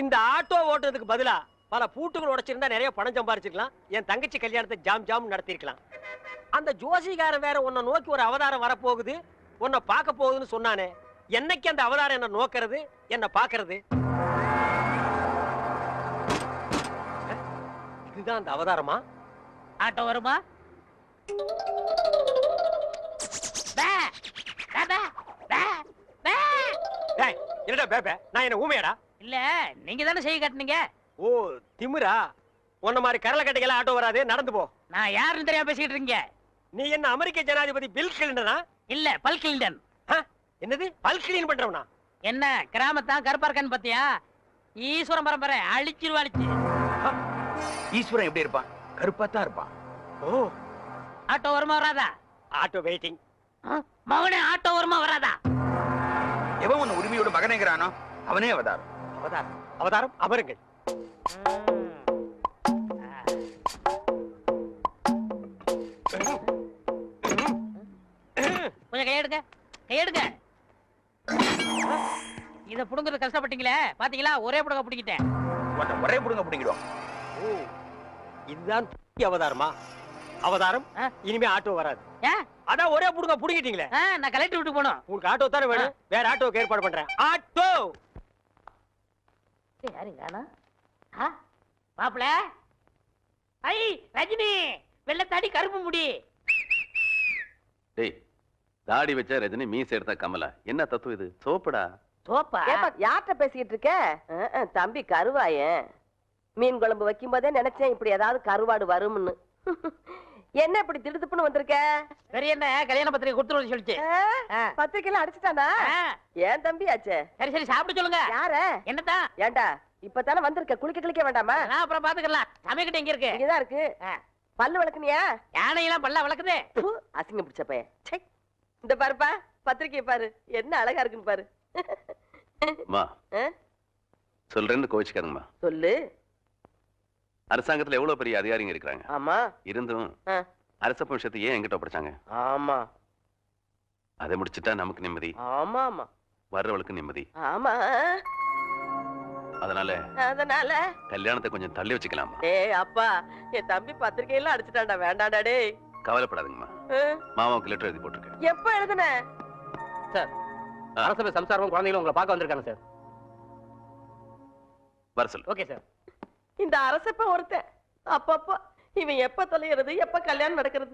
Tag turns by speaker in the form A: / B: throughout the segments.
A: இந்த ஆட்டோ ஓட்டுறதுக்கு பதிலா பல பூட்டுகள் உடைச்சிருந்தா நிறைய பணம் சம்பாரிச்சிருக்கலாம். என் தங்கச்சி கல்யாணத்தை ஜாம் ஜாம் நடத்திருக்கலாம். அந்த ஜோசிகாரன் வேற உன்னை நோக்கி ஒரு அவதாரம் வரப்போகுது, உன்னை பார்க்க போகுதுன்னு சொன்னானே. என்னைக்கு அந்த அவதாரம் என்ன நோக்கிறது, என்ன பாக்குறது? இதுதான் அந்த அவதாரமா?
B: ஆட்டோ வருமா?
A: என்னடா பேபே, நான் என்ன ஊமையாடா?
B: இல்ல, நீங்க தானே செய்ய காட்டுனீங்க.
A: ஓ திமிரா? உன்ன மாதிரி கரல கட்டைகள ஆட்டோ வராது, நடந்து போ.
B: நான் யாருன்னு தெரியாம பேசிட்டு இருக்கீங்க.
A: நீ என்ன அமெரிக்க ஜனாதிபதி பில் கிளின்டனா?
B: இல்ல, பல் கிளின்டன்.
A: என்னது பல் கிளீன் பண்றவனா?
B: என்ன கிராமத்தான் கருப்பா இருக்கான்னு பாத்தியா? ஈஸ்வரன் பரம்பரை அழிச்சிருவாளிச்சு.
C: ஈஸ்வரன் எப்படி இருப்பான்? கருப்பா தான் இருப்பான்.
A: ஓ,
B: ஆட்டோ வருமா வராதா?
A: Auto waiting.
B: மகனே, ஆட்டோ வருமா வராதா?
C: எவன் உன் உரிமையோட மகனேங்கிறானோ அவனே அவதாரம்.
A: அவதாரம் அவதாரம் அமருங்கள்.
B: கொஞ்சம் கையெடுங்க, கையெடுங்க. இத புடுங்குறது கஷ்டப்பட்டீங்களே, பாத்தீங்களா? ஒரே புடுங்க புடிங்கிட்டேன்.
C: ஒரே புடுங்க புடிங்கிடும்.
A: ஓ, இதுதான் அவதாரமா? அவதாரம் இனிமே ஆட்டோ வராது. அதான் ஒரே புடுங்க புடிங்கிட்டீங்களே.
B: நான் கலெக்டர் விட்டு போனோம்.
A: உங்களுக்கு ஆட்டோ தானே வேணும், வேற ஆட்டோக்கு ஏற்பாடு பண்றேன். ஆட்டோ
B: யாருங்க? மாப்பிள, ஐ ரஜினி, வெள்ளத்தாடி கருப்பு முடி.
D: டேய், தாடி வச்சா ரஜினி, மீசை எடுத்தா கமலா. என்ன தத்துவம் இது? சோப்படா.
B: சோப்பா?
E: யார்கிட்ட பேசிட்டு இருக்க? தம்பி கருவாயன். மீன் குழம்பு வைக்கும் போதே நினைச்சேன் இப்படி ஏதாவது கருவாடு வரும்னு. என்ன இப்படி திடுத்துப்புன்னு வந்திருக்க?
B: சரி, என்ன கல்யாண பத்திரிகை கொடுத்துருவது சொல்லிச்சு.
E: பத்திரிக்கையில அடிச்சுட்டானா? ஏன் தம்பி ஆச்சே?
B: சரி சரி, சாப்பிட்டு சொல்லுங்க.
E: யார?
B: என்னதான்?
E: ஏண்டா இப்பதானே வந்திருக்க, குளிக்க கிளிக்க வேண்டாமா?
B: அப்புறம் பாத்துக்கலாம். சமைக்கிட்ட எங்க இருக்கு?
E: இங்கதான் இருக்கு. பல்லு வளர்க்கணியா?
B: யானையெல்லாம் பல்ல வளர்க்குது.
E: அசிங்க பிடிச்ச பையன். இந்த பாருப்பா, பத்திரிக்கை பாரு, என்ன அழகா இருக்குன்னு பாரு.
D: சொல்றேன்னு கோவிச்சுக்காருங்கம்மா.
E: சொல்லு.
D: அரசாங்கத்துல எவ்வளவு பெரிய அதிகாரிங்க இருக்கிறாங்க.
E: ஆமா.
D: இருந்தும் அரச விஷயத்தை ஏன் எங்கிட்ட ஒப்படைச்சாங்க?
E: ஆமா.
D: அதை முடிச்சுட்டா நமக்கு நிம்மதி.
E: ஆமா ஆமா.
D: வர்றவளுக்கு நிம்மதி.
E: ஆமா.
D: அதனால கல்யாணத்தை கொஞ்சம் தள்ளி வச்சுக்கலாமா?
E: ஏய் அப்பா, என் தம்பி பத்திரிக்கையெல்லாம் அடிச்சுட்டான்டா, வேண்டாண்டா. டேய்
D: கவலைப்படாதீங்கம்மா, மாமாவுக்கு லெட்டர் எழுதி போட்டிருக்கேன்.
E: எப்ப எழுதுன?
A: சார், அரசபை சம்சாரம் குழந்தைகளும் உங்களை பார்க்க வந்திருக்காங்க சார்.
D: வர சொல்லு.
A: Okay sir.
E: இந்த அரசப்ப ஒருத்தன் அப்பப்பா இவன் எப்ப தொலைகிறது, எப்ப கல்யாணம் நடக்கிறது?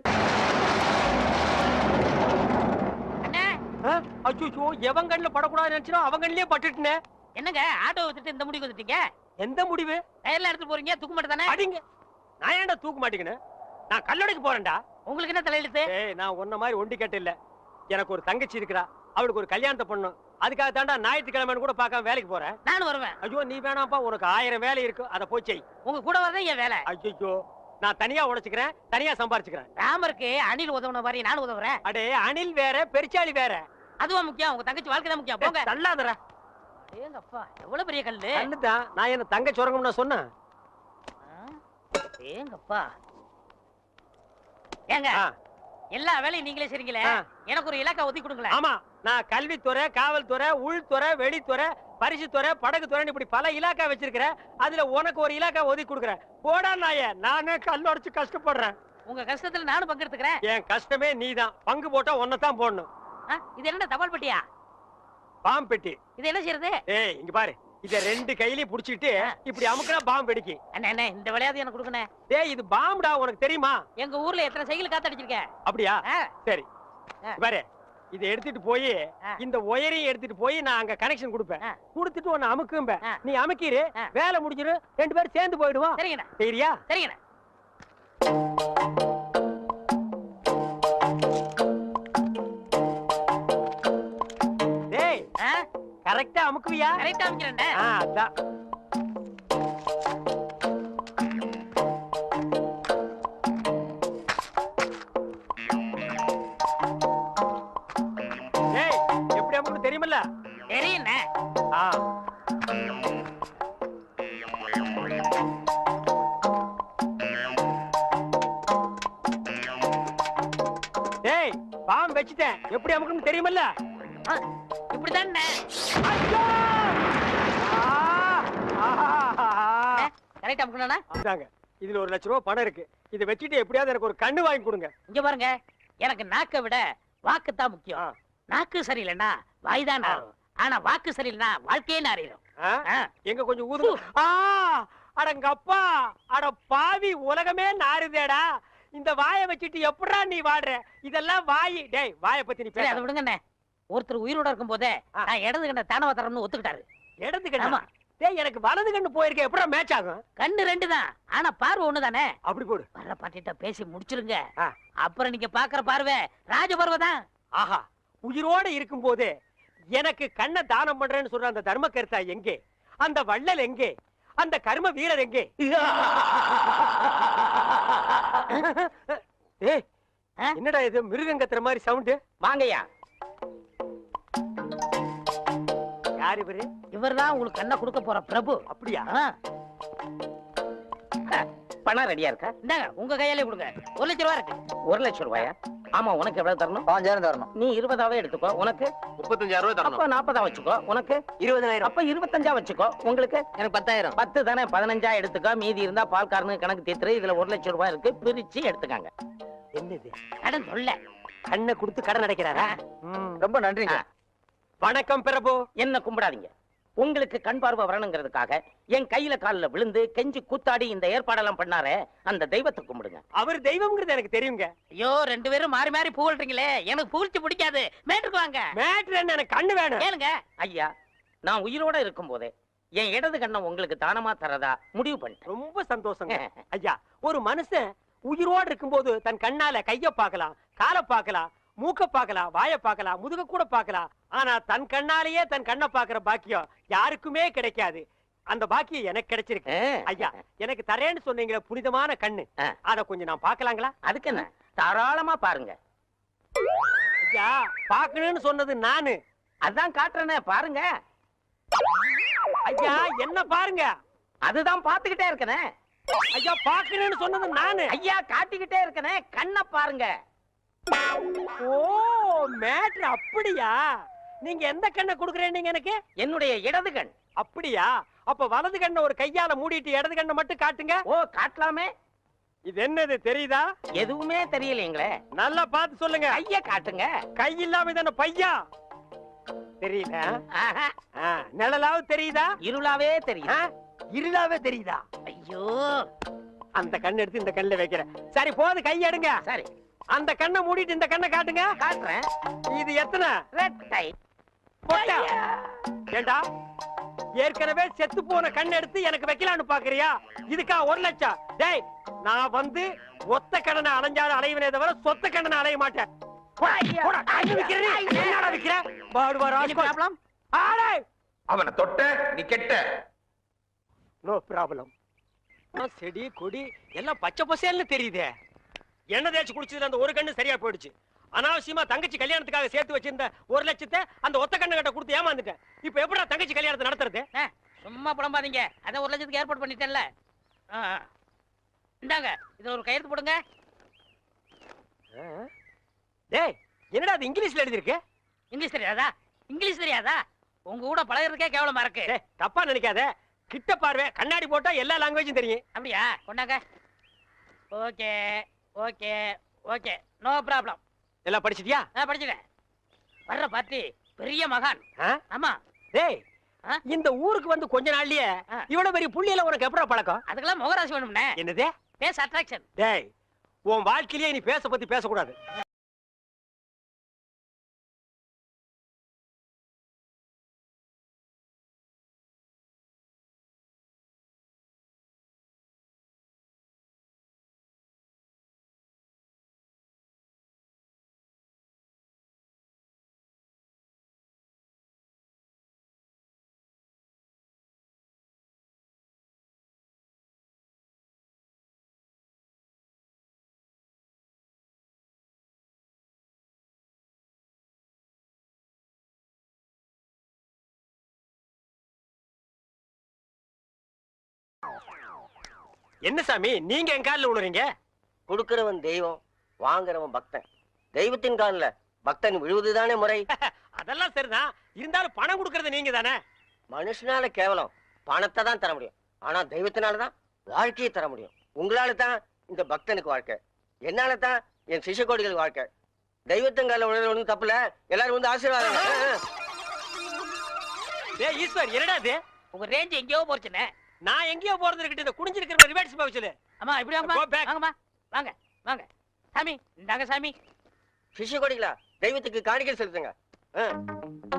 A: அச்சோ, எவன் கண்ணுல படக்கூடாது நினைச்சா அவன் கண்ணிலே பட்டுட்டேன்.
B: என்னங்க ஆட்டோ வச்சுட்டு இந்த முடிவு வந்துட்டீங்க?
A: எந்த முடிவு?
B: டயர்ல எடுத்து போறீங்க, தூக்க மாட்டே தானே?
A: அடிங்க. நான் ஏன்டா தூக்க மாட்டேங்கன்னு? நான் கல்லடைக்கு போறேன்டா.
B: உங்களுக்கு என்ன தலையெழுத்து?
A: ஏய், நான் உன்ன மாதிரி ஒண்டி கட்ட இல்ல. எனக்கு ஒரு தங்கச்சி இருக்கா, அவளுக்கு ஒரு கல்யாணத்தை பண்ணணும். அதுக்காக தாண்டா ஞாயிற்றுக்கிழமைன்னு கூட பார்க்காம வேலைக்கு போறேன்.
B: நானும் வருவேன்.
A: ஐயோ நீ வேணாம்ப்பா, உனக்கு 1000 வேலை இருக்கு, அதை போய் செய்.
B: உங்க கூட வரதான் என் வேலை.
A: ஐயோ, நான் தனியா உழைச்சுக்கிறேன், தனியா சம்பாரிச்சுக்கிறேன்.
B: ராமருக்கு அணில் உதவுன மாதிரி நானும் உதவுறேன்.
A: அடே, அணில் வேற பெருச்சாளி வேற.
B: அதுவா முக்கியம்? உங்க தங்கச்சி வாழ்க்கை தான் முக்கியம். போங்க.
A: தள்ளாதடா.
B: ஏங்கப்பா, எவ்வளவு பெரிய கல்லு.
A: கல்லுதான். நான் என்ன தங்க சுரங்கம் நான் சொன்னேன்?
B: ஏங்கப்பா. ஏங்க, எல்லா வேலையும் நீங்களே செய்றீங்களே, எனக்கு ஒரு இலாக்கா ஒதுக்கி கொடுங்களேன்.
A: ஆமா, நான் கல்வித்துறை, காவல்துறை, உள்துறை, வெளித்துறை, பரிசுத்துறை, படகுத்துறை, இப்படி பல இலாக்கா வச்சிருக்கிறேன். அதுல உனக்கு ஒரு இலாக்கா ஒதுக்கி கொடுக்குறேன். போடா நாயே, நானே கல் உடைச்சு கஷ்டப்படுறேன்.
B: உங்க கஷ்டத்துல நானும் பங்கெடுத்துக்கிறேன்.
A: என் கஷ்டமே நீதான். பங்கு போட்டா ஒன்னதான் போடணும்.
B: இது என்ன தபால் பெட்டியா?
A: பாம்பு பெட்டி.
B: இது என்ன செய்யறது?
A: ஏய், இங்க பாரு, இத 2 கையிலயும் புடிச்சிட்டு இப்படி அமுக்குனா பாம்பு வெடிக்கும்.
B: அண்ணே, இந்த விளையாட்டு எனக்கு கொடுக்கணும்.
A: டேய், இது பாம்புடா, உனக்கு தெரியுமா?
B: எங்க ஊர்ல எத்தனை சைக்கிள் காத்தடிச்சிருக்கேன்.
A: அப்படியா? சரி, பாரு, இதை எடுத்துட்டு போய் இந்த ஒயரையும் எடுத்துட்டு போய் நான் அங்க கனெக்ஷன் கொடுப்பேன். கொடுத்துட்டு உன்னை அமுக்கும்ப. நீ அமுக்கிரு, வேலை முடிஞ்சிரு, 2 பேரும் சேர்ந்து போயிடுவோம்.
B: சரிங்கண்ணா.
A: சரியா?
B: சரிங்கண்ணா.
A: டேய், கரெக்டா அமுக்குவியா?
B: கரெக்டா அமுக்கிறேன்டா.
A: அதான். டேய், எப்படி அமுக்கு தெரியுமில்ல?
B: தெரியுண்ணே.
A: டேய், பாம்பு வச்சிட்டேன், எப்படி அமுக்குன்னு தெரியுமில்ல?
B: இப்படிதான்.
A: ஐயோ!
B: ரைட் அமுக்கணும்னா
A: அதாங்க இதுல 1 லட்சம் ரூபாய் பணம் இருக்கு. இதை வச்சுட்டு எப்படியாவது எனக்கு ஒரு கண்ணு வாங்கி கொடுங்க.
B: இங்க பாருங்க, எனக்கு நாக்கை விட வாக்கு தான் முக்கியம். நாக்கு சரியில்லைன்னா வாய்தான் நாரும். ஆனா வாக்கு சரியில்லைன்னா வாழ்க்கையே நாரிடும்.
A: எங்க கொஞ்சம் ஊது. அடங்கப்பா, அட பாவி, உலகமே நாறுதேடா. இந்த வாயை வச்சுட்டு எப்படா நீ வாடுற? இதெல்லாம் வாயி. டேய், வாயை பத்தி நீ
B: சரி,
A: பேச.
B: அதை விடுங்கண்ணே. ஒருத்தர் உயிரோட இருக்கும் போதே நான் இடது கண்ண தானவ தரணும்னு ஒத்துக்கிட்டாரு.
A: இடது கண்ணா? டேய், எனக்கு வலது கண்ணு போயிருக்கே, எப்படா மேட்ச் ஆகும்?
B: கண்ணு 2 தான், ஆனா பார்வை 1 தானே.
A: அப்படி போடு.
B: வர்ற பாட்டிட்ட பேசி முடிச்சிருங்க. அப்புறம் நீங்க பாக்குற பார்வை ராஜ பார்வை தான்.
A: ஆஹா, உயிரோட இருக்கும் போது எனக்கு கண்ணை தானம் பண்றேன்னு சொல்ற அந்த தர்ம கர்த்தா எங்கே? அந்த வள்ளல் எங்கே? அந்த கர்ம வீரர் எங்கே? ஏய், என்னடா இது மிருகம் கத்துற மாதிரி சவுண்ட்?
B: வாங்கய்யா.
A: யார் இவரு?
B: இவர்தான் உங்களுக்கு கண்ணை கொடுக்க போற பிரபு.
A: அப்படியா?
B: பணம் ரெடியா இருக்கா? இந்தாங்க, உங்க கையாலே கொடுங்க. 1 லட்சம் ரூபாய் இருக்கு. 1 லட்சம் ரூபாயா? ஆமா, உனக்கு எவ்வளவு தரணும்? 5000 தரணும். நீ 20ஆவே எடுத்துக்கோ. உனக்கு
D: 35000 ரூபாய் தரணும்.
B: அப்ப 40 வச்சுக்கோ. உனக்கு
A: 20000.
B: அப்ப 25 வச்சுக்கோ. உங்களுக்கு
A: எனக்கு 10000.
B: 10 தானே, 15 எடுத்துக்கோ. மீதி இருந்தா பால்காரனுக்கு கணக்கு தீர்த்துரு. இதுல 1 லட்சம் ரூபாய் இருக்கு, பிரிச்சு எடுத்துக்காங்க.
A: என்னது
B: கடன் சொல்ல
A: கண்ணை கொடுத்து கடன் அடைக்கிறாரா?
C: ரொம்ப நன்றிங்க.
A: வணக்கம் பிரபு.
B: என்ன கும்பிடாதீங்க. உங்களுக்கு கண் பார்வை வரணுங்கிறதுக்காக என் கையில காலில் விழுந்து கெஞ்சி கூத்தாடி இந்த ஏற்பாடெல்லாம் பண்ணாரே, அந்த தெய்வத்தை கும்பிடுங்க.
A: அவர் தெய்வம்ங்கிறது எனக்கு தெரியுங்க.
B: ஐயோ, 2 பேரும் மாறி மாறி புகழ்றீங்களே, எனக்கு புகழ்ச்சி பிடிக்காது. மேட்டுக்கு வாங்க.
A: மேட்ரு என்ன? எனக்கு கண்ணு வேணும்.
B: கேளுங்க ஐயா, நான் உயிரோட இருக்கும் போதே என் இடது கண்ணை உங்களுக்கு தானமா தரதா முடிவு பண்ணிட்டேன்.
A: ரொம்ப சந்தோஷங்க ஐயா. ஒரு மனுஷன் உயிரோடு இருக்கும்போது தன் கண்ணால கைய பார்க்கலாம், காலை பார்க்கலாம், மூக்க பார்க்கலாம், வாயை பார்க்கலாம், முதுக கூட பார்க்கலாம். ஆனா தன் கண்ணாலேயே தன் கண்ணை பார்க்கிற பாக்கியம் யாருக்குமே கிடைக்காது. அந்த பாக்கியம் எனக்கு கிடைச்சிருக்கு ஐயா. எனக்கு தரேன்னு சொன்னீங்களே புனிதமான கண்ணு, அத கொஞ்சம் நான் பார்க்கலாங்களா?
B: அதுக்கு என்ன, தாராளமா பாருங்க.
A: ஐயா, பார்க்கணும்னு சொன்னது நானு.
B: அதான் காட்டுறேனே, பாருங்க.
A: ஐயா, என்ன பாருங்க?
B: அதுதான் பாத்துக்கிட்டே இருக்கனே.
A: ஐயா, பார்க்கணும்னு சொன்னது நானு.
B: ஐயா, காட்டிக்கிட்டே இருக்கனே, கண்ணை பாருங்க.
A: ஓ, மேட்ரு அப்படியா? நீங்க எந்த கண்ணை குடுக்குறேன் எனக்கு?
B: என்னுடைய இடது கண்.
A: அப்படியா? அப்ப வலது கண்ணை ஒரு கையால மூடிட்டு இடது கண்ணை மட்டும் காட்டுங்க.
B: ஓ, காட்டலாமே.
A: இது என்னது தெரியுதா?
B: எதுவுமே தெரியலீங்களே.
A: நல்லா பார்த்து சொல்லுங்க.
B: கைய காட்டுங்க.
A: கை இல்லாம இதான பையா? தெரியல. நிழலாவது தெரியுதா?
B: இருளாவே தெரியுது.
A: இருளாவே தெரியுதா?
B: ஐயோ,
A: அந்த கண்ணை எடுத்து இந்த கண்ணுல வைக்கிறேன். சரி, போது, கை எடுங்க.
B: சரி,
A: அந்த கண்ணை மூடிட்டு இந்த கண்ணை காட்டுங்க.
B: காட்டுறேன்.
A: இது எத்தனை?
B: ரெட் கை.
A: போட்டா ஏண்டா, ஏற்கனவே செத்து போன கண்ணை எடுத்து எனக்கு வைக்கலான்னு பாக்குறியா? இதுக்கா 1 லட்சம்? டேய், நான் வந்து ஒத்த கடனை அலைஞ்சாலும் அலைவனே தவிர சொத்த கடனை அலைய மாட்டேன்.
C: அவனை தொட்ட நீ கெட்ட.
A: No problem. செடி கொடி எல்லாம் பச்சை பசேல்னு தெரியுதே. எண்ணெய் தேய்ச்சி குடிச்சதுல அந்த ஒரு கண்ணு சரியா போயிடுச்சு. அனாவசியமா தங்கச்சி கல்யாணத்துக்காக சேர்த்து வச்சிருந்த 1 லட்சத்தை அந்த ஒத்த கண்ணு கிட்ட கொடுத்து ஏமாந்துட்டேன். இப்ப எப்படா தங்கச்சி கல்யாணத்தை நடத்துறது?
B: சும்மா புலம்பாதீங்க. அதான் 1 லட்சத்துக்கு ஏற்பாடு பண்ணிட்டேன்ல. இந்தாங்க, இது ஒரு கையெழுத்து போடுங்க.
A: டேய், என்னடா அது இங்கிலீஷ்ல எழுதி இருக்கு?
B: இங்கிலீஷ் தெரியாதா? இங்கிலீஷ் தெரியாதா? உங்க கூட பழகிறதுக்கே கேவலமா இருக்கு.
A: தப்பா நினைக்காத. கிட்ட பார்வை, கண்ணாடி போட்டா எல்லா லாங்குவேஜும் தெரியும்.
B: அப்படியா? கொண்டாங்க. Okay okay okay, no problem.
A: எல்லாம் படிச்சிட்டியா?
B: படிச்சுட்டேன். வர்ற பார்ட்டி பெரிய மகான். ஆமா.
A: டேய், இந்த ஊருக்கு வந்து கொஞ்ச நாள்லயே இவ்வளவு பெரிய புள்ளியில உனக்கு எப்படா பழக்கம்?
B: அதுக்கெல்லாம் முகராசி வேணும்னே.
A: என்னது?
B: Face attraction.
A: டேய், உன் வாழ்க்கையிலேயே நீ பேச பத்தி பேசக்கூடாது. என்ன சாமி, நீங்க என் காலில் விழுறீங்க?
F: கொடுக்கிறவன் தெய்வம், வாங்குறவன் பக்தன். தெய்வத்தின் காலில் பக்தன் விழுவதுதானே முறை.
A: அதெல்லாம் சரிதான். இருந்தாலும் பணம் கொடுக்கறது நீங்க தானே.
F: மனுஷனால கேவலம் பணத்தை தான் தர முடியும். ஆனா தெய்வத்தினாலதான் வாழ்க்கையை தர முடியும். உங்களால தான் இந்த பக்தனுக்கு வாழ்க்கை, என்னால தான் என் சிஷ்ய கோடிகளுக்கு வாழ்க்கை. தெய்வத்தங்கால உணர்வு ஒன்றும் தப்புல, எல்லாரும் வந்து ஆசீர்வாதம்.
A: டேய் ஈஸ்வர், என்னடா இது?
B: உங்க ரேஞ்ச் எங்கேயோ போச்சுனே.
A: நான் எங்கேயோ போறது இருக்கட்டும், இந்த குடிஞ்சிருக்கிற ரிவர்ஸ் பவுச்சல.
B: அம்மா இப்படி வாங்கம்மா.
A: Go back.
B: வாங்கம்மா வாங்க வாங்க. சாமி இந்தாங்க சாமி.
F: சிஷ்ய கோடிகளா, தெய்வத்துக்கு காணிக்கை செலுத்துங்க.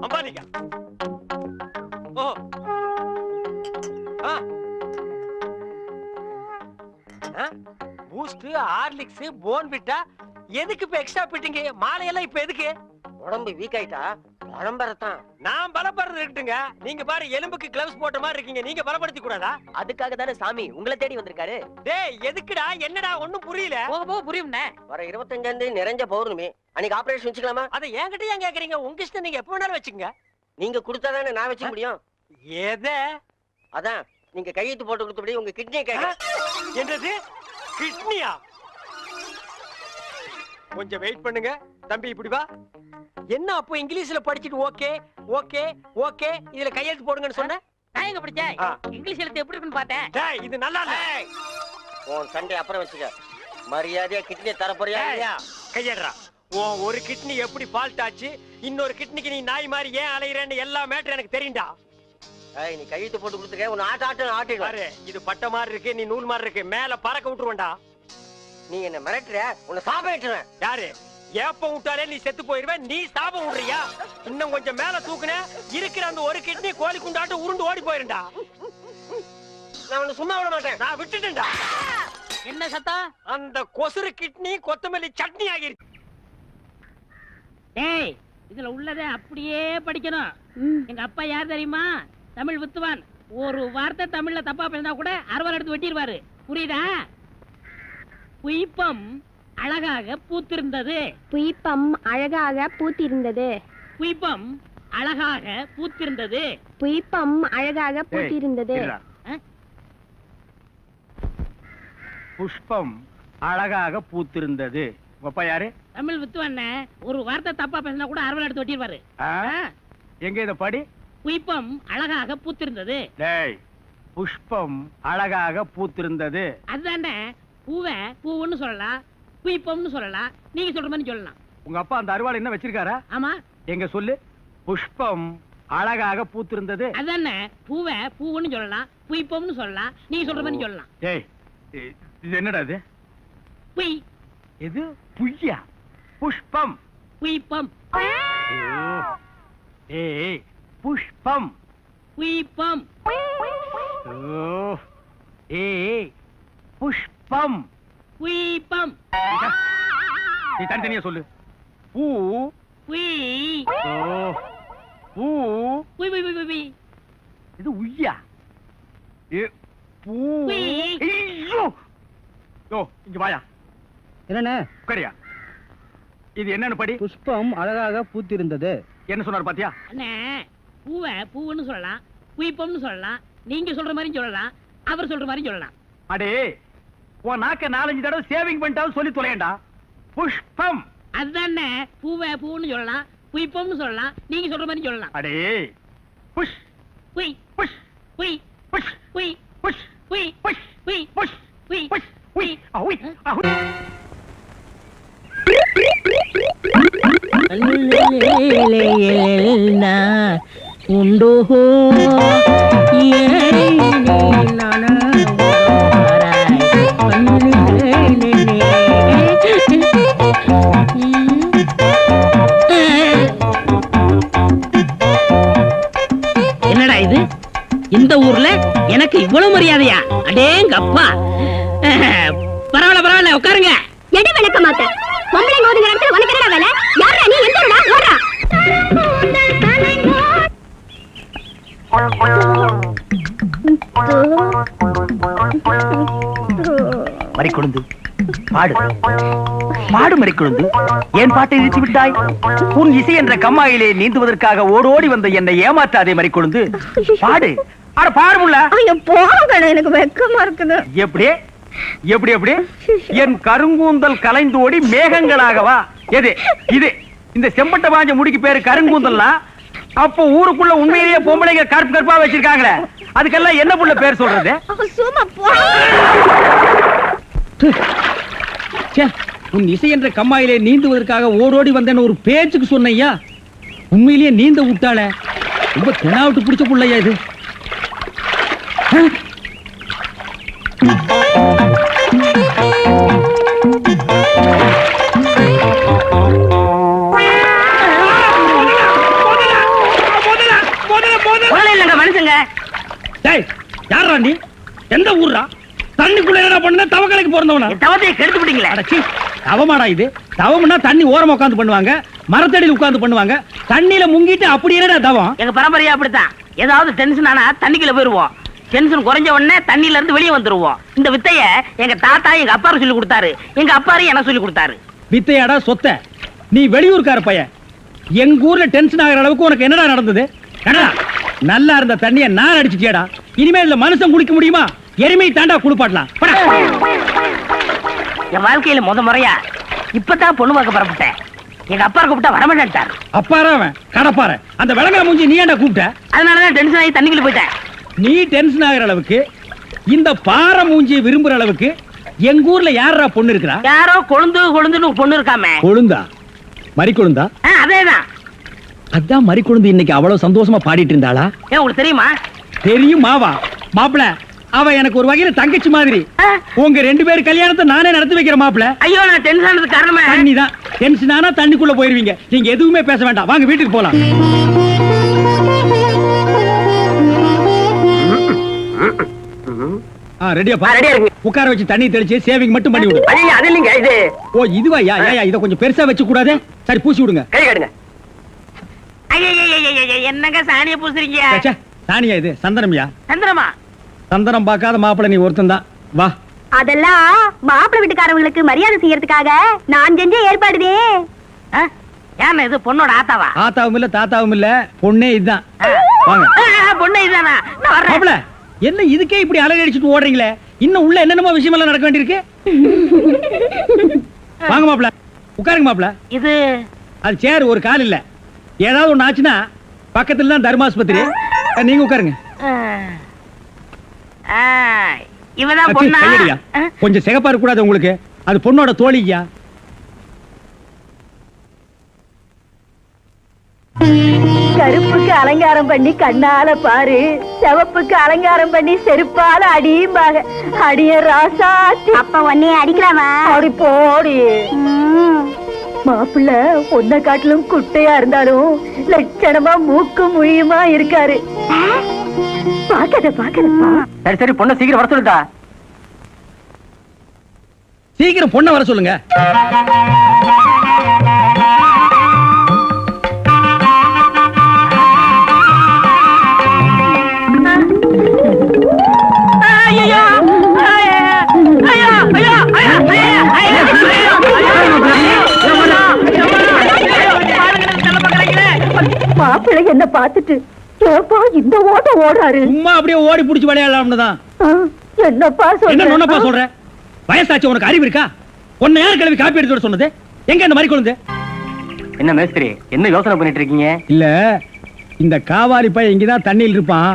A: அம்பாலிகா. ஓ பூஸ்ட், ஹார்லிக்ஸ், போன்விட்டா எதுக்கு இப்ப எக்ஸ்ட்ரா பிட்டிங்க? மாலையெல்லாம் இப்ப எதுக்கு?
F: உடம்பு வீக் ஆயிட்டா பரம்பரத்தான்.
A: நான் பலப்படுறது இருக்கட்டுங்க. நீங்க பாரு, எலும்புக்கு கிளவுஸ் போட்ட மாதிரி இருக்கீங்க. நீங்க பலப்படுத்தி கூடாதா?
E: அதுக்காக தானே சாமி உங்களை தேடி வந்திருக்காரு.
A: டேய் எதுக்குடா? என்னடா ஒண்ணும் புரியல.
B: போக போக புரியும்ண்ணே.
F: வர 25 நிறைஞ்ச பௌர்ணமி அன்னைக்கு ஆபரேஷன் வச்சுக்கலாமா?
A: அத என்கிட்ட ஏன் கேக்குறீங்க? உங்க இஷ்டம், நீங்க எப்ப வேணாலும் வச்சுக்கங்க.
F: நீங்க கொடுத்தாதானே நான் வச்சுக்க முடியும்.
A: எதை?
F: அதான் நீங்க கையெழுத்து போட்டு கொடுத்தபடி உங்க கிட்னியை கேட்க.
A: என்னது? கிட்னியா? கொஞ்சம் வெயிட் பண்ணுங்க தம்பி, இப்படி வா. என்ன அப்போ இங்கிலீஷ்ல படிச்சிட்டு ஓகே ஓகே ஓகே இதுல கையெழுத்து போடுங்கன்னு சொன்ன?
B: நான் எங்க படிச்சேன்?
A: ஆ.
B: இங்கிலீஷ் எழுத்து எப்படி இருக்குன்னு பார்த்தேன்.
A: டேய் இது நல்லா இல்ல.
F: உன் சண்டை அப்புறம் வச்சுக்க. மரியாதையா கிட்னியை தர போறியா இல்லையா?
A: கையேடுறா. உன் ஒரு கிட்னி எப்படி ஃபால்ட் ஆச்சு, இன்னொரு கிட்னிக்கு நீ நாய் மாதிரி ஏன் அலையறேன்னு எல்லா மேட்டர் எனக்கு தெரியும்டா.
F: ஏய், நீ கையெழுத்து போட்டு கொடுத்துக்க, உன்னை ஆட்டிடுவேன்.
A: பாரு, இது பட்ட மாதிரி இருக்கு, நீ நூல் மாதிரி இருக்கு, மேல பறக்க விட்டுருவேன்டா.
F: நீ என்ன மிரட்டுற, உன்னை சாப்பிட்டுருவேன்.
A: யாரு? ஏப்ப விட்டாலே நீ செத்து போயிருவே, நீ சாபம் விடுறியா? இன்னும் கொஞ்சம் மேல தூக்குன, இருக்கிற அந்த ஒரு கிட்னி கோழி குண்டாட்டு உருண்டு ஓடி போயிருண்டா.
F: நான் உன்னை சும்மா விட மாட்டேன்.
A: நான் விட்டுட்டேன்டா.
B: என்ன சத்தம்?
A: அந்த கொசுறு கிட்னி கொத்தமல்லி சட்னி ஆகிருச்சு.
B: டேய் இதுல உள்ளதை அப்படியே படிக்கணும். எங்க அப்பா யார் தெரியுமா? தமிழ் வித்துவான். ஒரு வார்த்தை தமிழ்ல தப்பா பேசினா கூட அறுவாள் எடுத்து வெட்டிடுவாரு. புரியுதா? புய்பம் அழகாக பூத்திருந்தது.
G: புய்பம் அழகாக பூத்திருந்தது.
B: புய்பம் அழகாக பூத்திருந்தது.
G: புய்பம் அழகாக பூத்திருந்தது.
H: புஷ்பம் அழகாக பூத்திருந்தது. அப்பா யாரு?
B: தமிழ் வித்துவான். ஒரு வார்த்தை தப்பா பேசினா கூட அறுவாள் எடுத்து வெட்டிடுவாரு.
H: எங்க இத படி?
B: புய்பம் அழகாக பூத்திருந்தது.
H: டேய், புஷ்பம் அழகாக பூத்திருந்தது.
B: அதுதானே, பூவை பூவுன்னு சொல்லலாம், புய்பம்னு சொல்லலாம், நீங்க சொல்ற மாதிரி சொல்லலாம்.
H: உங்க அப்பா அந்த அருவாள் என்ன வச்சிருக்காரா?
B: ஆமா.
H: எங்க சொல்லு. புஷ்பம் அழகாக பூத்திருந்தது.
B: அதுதானே, பூவை பூவுன்னு சொல்லலாம், புய்பம்னு சொல்லலாம், நீங்க சொல்ற மாதிரி சொல்லலாம்.
H: டேய், இது என்னடா இது?
B: புய்.
H: இது புய்யா? புஷ்பம்.
B: புய்பம்.
H: ஏய், புஷ்பம்.
B: புய்பம்.
H: ஏய், புஷ்பம்.
B: புய்பம்.
H: நீ தனித்தனியா சொல்லு. பூ.
B: புய்.
H: பூ.
B: புய் புய் புய் புய்.
H: இது உய்யா? பூ.
B: புய்.
H: ஐயோ! யோ, இங்க வாயா.
I: என்னண்ணே?
H: உட்காரியா. இது என்னன்னு படி.
I: புஷ்பம் அழகாக பூத்திருந்தது.
H: என்ன சொன்னார் பாத்தியா?
B: அண்ணே, பூவை பூவுன்னு சொல்லலாம், புய்பம்னு சொல்லலாம், நீங்க சொல்ற மாதிரி சொல்லலாம், அவர் சொல்ற மாதிரி சொல்லலாம்.
H: அடே, உன் நாக்க 4-5 தடவை சேவிங் பண்ணிட்டாலும் சொல்லி தொலையண்டா. புஷ்பம்.
B: அதுதானே, பூவை பூவுன்னு சொல்லலாம், புய்பம்னு சொல்லலாம், நீங்க சொல்ற மாதிரி சொல்லலாம்.
H: அடே, புஷ்
B: புய்.
H: புஷ்
B: புய்.
H: புஷ்
B: புய்.
H: புஷ்
B: புய்.
H: புஷ்
B: புய்.
H: புஷ்
B: புய்.
H: புஷ் உய் அஹுய் அஹுய்.
B: உண்டோ என்னடா இது? இந்த ஊர்ல எனக்கு இவ்வளவு மரியாதையா? அடேங்கப்பா. பரவாயில்ல பரவாயில்ல, உட்காருங்க.
G: எடு விளக்க மாட்டேன். பொம்பளைங்க ஒதுங்குற இடத்துல உனக்கு என்னடா வேலை? யாரா நீ? எந்தடா ஓடுறா?
H: மறிக்கொழுந்து பாடு பாடு. மறிக்கொழுந்து, ஏன் பாட்டை நிறுத்தி விட்டாய்? உன் இசை என்ற கம்மாயிலே நீந்துவதற்காக ஓடோடி வந்த என்னை ஏமாற்றாதே மறிக்கொழுந்து. பாடு. அட பாடு முள்ள.
G: ஐயோ போங்க, எனக்கு வெக்கமா இருக்குது.
H: எப்படி எப்படி எப்படி? என் கருங்கூந்தல் கலைந்து ஓடி மேகங்களாகவா? எது இது? இந்த செம்பட்ட பாஞ்ச முடிக்கு பேரு கருங்கூந்தல்னா, அப்போ ஊருக்குள்ள உண்மையிலேயே பொம்பளைங்க கருப்பு கருப்பா வச்சிருக்காங்களே, அதுக்கெல்லாம் என்ன புள்ள பேர் சொல்றது?
G: சும்மா போ.
H: ச்சே, உன் இசை என்ற கம்மாயிலே நீந்துவதற்காக ஓடோடி வந்தேன்னு ஒரு பேச்சுக்கு சொன்னையா, உண்மையிலேயே நீந்த விட்டாள. ரொம்ப தெனாவிட்டு பிடிச்ச புள்ளையா இது.
B: மனுஷங்க
H: யாரா நீ? எந்த ஊர்ரா? தண்ணிக்குள்ள என்ன பண்ண? தவக்கலைக்கு பிறந்தவனா?
B: தவத்தையை கெடுத்து விட்டீங்களே.
H: தவமாடா இது? தவம்னா தண்ணி ஓரமா உட்கார்ந்து பண்ணுவாங்க, மரத்தடியில் உட்கார்ந்து பண்ணுவாங்க. தண்ணியில முங்கிட்டு அப்படி என்னடா தவம்?
B: எங்க பரம்பரையா அப்படித்தான். ஏதாவது டென்ஷன் ஆனா தண்ணிக்குள்ள போயிருவோம். டென்ஷன் குறைஞ்ச உடனே தண்ணியில இருந்து வெளியே வந்துருவோம். இந்த வித்தைய எங்க தாத்தா எங்க அப்பாரு சொல்லி கொடுத்தாரு. எங்க அப்பாரு எனக்கு சொல்லி கொடுத்தாரு.
H: வித்தையாடா சொத்த? நீ வெளியூர்கார பையன். எங்க ஊர்ல டென்ஷன் ஆகிற அளவுக்கு உனக்கு என்னடா நடந்தது? நல்லா இருந்த தண்ணிய நான் அடிச்சுட்டியாடா. இனிமேல் மனுஷன் குடிக்க முடியுமா? எருமை தாண்டா குளிப்பாட்டலாம்.
B: என் வாழ்க்கையில முறையா இப்பதான் பொண்ணு பார்க்க புறப்பட்டேன். எங்க அப்பா கூப்பிட்டா வரமாட்டார்.
H: அப்பாரா அவன் கடப்பார. அந்த விளங்கா மூஞ்சி நீ ஏன்டா கூப்பிட்ட?
B: அதனாலதான் டென்ஷன் ஆகி தண்ணிக்குள்ள போயிட்டேன்.
H: நீ டென்ஷன் ஆகிற அளவுக்கு, இந்த பாறை மூஞ்சியை விரும்புற அளவுக்கு எங்க ஊர்ல யாரா பொண்ணு இருக்கிறா?
B: யாரோ கொழுந்துன்னு ஒரு பொண்ணு இருக்காமே.
H: கொழுந்தா? மறி கொழுந்தா?
B: அதேதான்.
H: அதான் மறி கொழுந்து இன்னைக்கு அவ்வளவு சந்தோஷமா பாடிட்டு இருந்தாளா?
B: ஏன் உங்களுக்கு தெரியுமா?
H: தெரியும் மாவா. மாப்பிள, அவ எனக்கு ஒரு வகையில தங்கச்சி மாதிரி. உங்க 2 பேர் கல்யாணத்தை நானே நடத்தி வைக்கிற மாப்பிள.
B: ஐயோ, நான் டென்ஷன் ஆனதுக்கு காரணமே
H: தண்ணிதான். டென்ஷன் ஆனா தண்ணிக்குள்ள போயிருவீங்க. நீங்க எதுவுமே பேச வேண்டாம், வாங்க வீட்டுக்கு போலாம். ரெடியா உட்கார வச்சு தண்ணி தெளிச்சு சேவிங் மட்டும் பண்ணி விடு.
F: அது இல்லைங்க இது.
H: ஓ இதுவா? இத கொஞ்சம் பெருசா வச்சு கூடாதே. சரி பூசி விடுங்க.
F: கை காட்டுங்க.
B: என்னங்க சாணிய பூசுறீங்க?
H: சாணியா இது? சந்தனம்யா.
B: சந்திரமா?
H: சந்தனம் பார்க்காத மாப்பிள்ள நீ ஒருத்தன் தான். வா.
G: அதெல்லாம் மாப்பிள்ளை வீட்டுக்காரங்களுக்கு மரியாதை செய்யறதுக்காக நான் செஞ்ச ஏற்பாடுதே.
B: ஏன் இது பொண்ணோட ஆத்தாவா?
H: ஆத்தாவும் இல்ல தாத்தாவும் இல்ல, பொண்ணே இதுதான். வாங்க.
B: பொண்ணே இதுதானா? நான் வர்றேன்.
H: மாப்பிள்ள, என்ன இதுக்கே இப்படி அலறி அடிச்சுட்டு ஓடுறீங்களே? இன்னும் உள்ள என்னென்னமோ விஷயம் எல்லாம் நடக்க வேண்டியிருக்கு. வாங்க மாப்பிள்ள, உட்காருங்க மாப்பிள்ள.
B: இது
H: அது சேர், ஒரு கால் இல்ல. ஏதாவது ஒண்ணு ஆச்சுன்னா பக்கத்துல தான் தர்மாஸ்பத்திரி. நீங்க உட்காருங்க.
B: இவதான் பொண்ணா?
H: கொஞ்சம் சிகப்பா இருக்க கூடாது உங்களுக்கு? அது பொண்ணோட தோழியா?
G: கருப்புக்கு அலங்காரம் பண்ணி கண்ணால பாரு, சிவப்புக்கு அலங்காரம் பண்ணி செருப்பால அடியும்பாக. அடிய ராசாத்தி. அப்ப உன்னைய அடிக்கலாமா? அப்படி போடி. மாப்பிள்ள ஒன்ன காட்டிலும் குட்டையா இருந்தாலும் லட்சணமா மூக்கு முழியுமா இருக்காரு. பாக்கதப்பா.
F: சரி சரி, பொண்ணை சீக்கிரம் வர சொல்லுடா.
H: சீக்கிரம் பொண்ணை வர சொல்லுங்க.
G: மாப்பிள்ளை என்ன பார்த்துட்டு ஏப்பா இந்த ஓட்டம் ஓடுறாரு?
H: சும்மா அப்படியே ஓடி புடிச்சு விளையாடலாம்னு தான்.
G: என்னப்பா
H: சொல்ற? வயசாச்சு, உனக்கு அறிவு இருக்கா? உன்னை யார் கிளவி காப்பி எடுத்து சொன்னது? எங்க இந்த மாதிரி கொழுந்து?
F: என்ன மேஸ்திரி, என்ன யோசனை பண்ணிட்டு இருக்கீங்க?
H: இல்ல, இந்த காவாலி பையன் இங்கதான் தண்ணியில் இருப்பான்.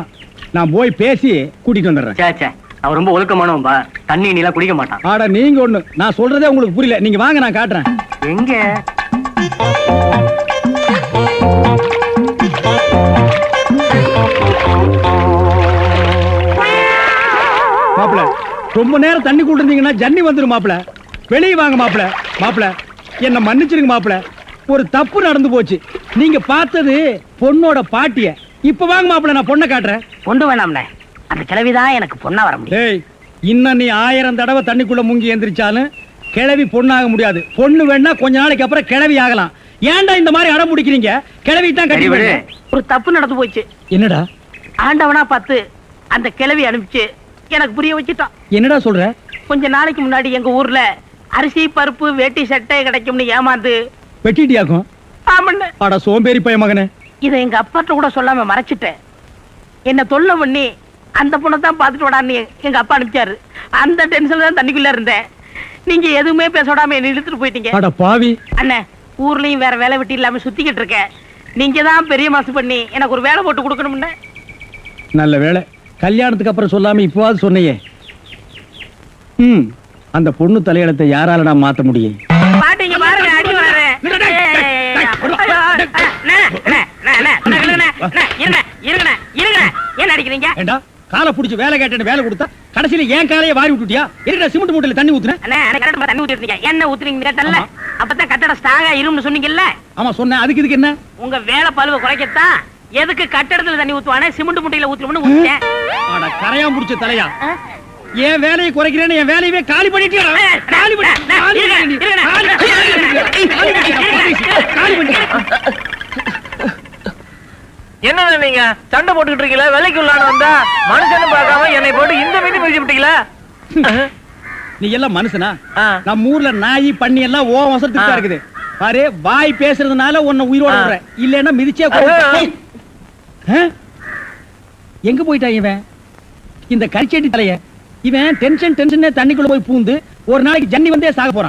H: நான் போய் பேசி கூட்டிட்டு வந்துடுறேன்.
F: அவன் ரொம்ப ஒழுக்கமானவன்பா, தண்ணி நீலாம் குடிக்க மாட்டான்.
H: ஆடா நீங்க ஒண்ணு, நான் சொல்றதே உங்களுக்கு புரியல. நீங்க வாங்க, நான் காட்டுறேன்.
F: எங்க?
H: மாப்பிள, ரொம்ப நேரம் தண்ணி கூட இருந்தீங்கன்னா ஜன்னி வந்துடும் மாப்பிள. வெளியே வாங்க மாப்பிள. மாப்பிள, என்ன மன்னிச்சிருங்க மாப்பிள, ஒரு தப்பு நடந்து போச்சு. நீங்க பார்த்தது பொண்ணோட பாட்டிய. இப்ப வாங்க மாப்பிள, நான் பொண்ணை காட்டுறேன்.
B: பொண்ணு வேணாம்ல, அந்த கிழவிதான் எனக்கு பொண்ணா வர முடியும்.
H: டேய், இன்னும் நீ 1000 தடவை தண்ணிக்குள்ள முங்கி எந்திரிச்சாலும் கிழவி பொண்ணாக முடியாது. பொண்ணு வேணா கொஞ்ச நாளைக்கு அப்புறம் கிழவி ஆகலாம். ஏன்டா இந்த மாதிரி அடம் பிடிக்கிறீங்க? கிழவி தான் கட்டி விடு.
B: ஒரு தப்பு நடந்து போச்சு.
H: என்னடா?
B: ஆண்டவனா பார்த்து அந்த கிழவி அனுப்பிச்சு எனக்கு புரிய வச்சுட்டான்.
H: என்னடா சொல்ற?
B: கொஞ்ச நாளைக்கு முன்னாடி எங்க ஊர்ல அரிசி பருப்பு வேட்டி சட்டை கிடைக்கும்னு ஏமாந்து
H: வெட்டிட்டியாக்கும். ஆடா சோம்பேறி பைய மகனே.
B: இதை எங்க அப்பாட்ட கூட சொல்லாம மறைச்சிட்டேன். என்ன தொல்லை பண்ணி அந்த பொண்ணை தான் பாத்துட்டு விடான்னு எங்க அப்பா அனுப்பிச்சாரு. அந்த டென்ஷன்ல தான் தண்ணிக்குள்ள இருந்தேன். நீங்க எதுவுமே பேச விடாம என்ன இழுத்துட்டு போயிட்டீங்க.
H: அட பாவி.
B: அண்ணே, ஊர்லயும் வேற வேலை வெட்டி இல்லாம சுத்திக்கிட்டு இருக்கேன். நீங்க தான் பெரிய மாசு பண்ணி எனக்கு ஒரு வேலை போட்டு கொடுக்கணும்னு.
H: நல்ல வேலை, கல்யாணத்துக்கு அப்புறம் சொல்லாம இப்பவாது சொன்னையே.
I: அந்த பொண்ணு தலையெழுத்தை யாரால நான் மாத்த முடியும்?
B: பாட்டிங்க பாருங்க அடி வராரு. என்ன அடிக்கிறீங்க?
I: ஏண்டா காலை புடிச்சு வேலை கேட்டேன்னு வேலை கொடுத்தா கடைசியில ஏன் காலையை வாரி விட்டுட்டியா? இருக்கிற சிமெண்ட் மூட்டையில தண்ணி ஊத்துனேன்.
B: தண்ணி ஊத்திருந்தீங்க. என்ன ஊத்துறீங்க கேட்டல? அப்பதான் கட்டடம் ஸ்ட்ராங்கா இரும்னு சொன்னீங்கல்ல?
I: ஆமா சொன்னேன். அதுக்கு இதுக்கு என்ன?
B: உங்க வேலை பழுவ குறைக்கத்தான் எதுக்கு கட்டடத்துல தண்ணி ஊத்துவானே சிமெண்ட் முட்டையில ஊத்துறோம்னு ஊத்திட்டேன்.
I: ஆட கரையான் புடிச்ச தலையா, என் வேலையை குறைக்கிறேன்னு என் வேலையவே காலி பண்ணிட்டியா? காலி
F: என்ன நீங்க சண்டை போட்டுக்கிட்டு இருக்கீங்களா? வேலைக்கு உள்ளான வந்தா மனுஷன் பார்க்காம என்னை போட்டு இந்த மீதி மிதிச்சு விட்டீங்களா?
I: நீ எல்லாம் மனுஷனா? நம்ம ஊர்ல நாய் பண்ணி எல்லாம் ஓ வசத்துக்கு தான் இருக்குது. பாரு, வாய் பேசுறதுனால உன்னை உயிரோட விடுறேன், இல்லன்னா மிதிச்சே கொல்லுவேன். எங்க போயிட்டா இவன் இந்த கரிச்சேட்டி தலைய? இவன் டென்ஷன் தண்ணிக்குள்ள போய் பூந்து ஒரு நாளைக்கு ஜன்னி வந்தே சாக போறான்.